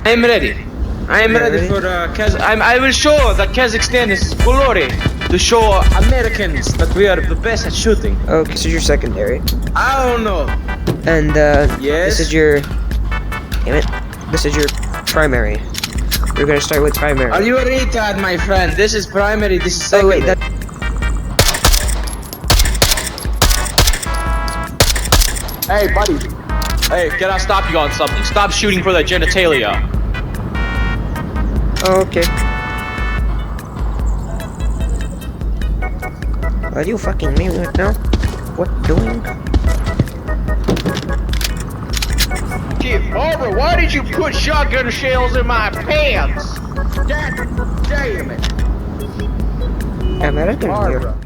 I am ready. I am ready for I will show that Kazakhstan is glory to show Americans that we are the best at shooting. Okay, this is your secondary. I don't know. And Yes. this is your damn it. This is your primary. We're gonna start with primary. Are you a retard, my friend? This is primary. This is Oh secondary. wait, that Hey, buddy. Hey, can I stop you on something? Stop shooting for the genitalia. oh, okay. Are you fucking me right now? What doing? Barbara, why did you put shotgun shells in my pants? God damn it. American here. Barbara.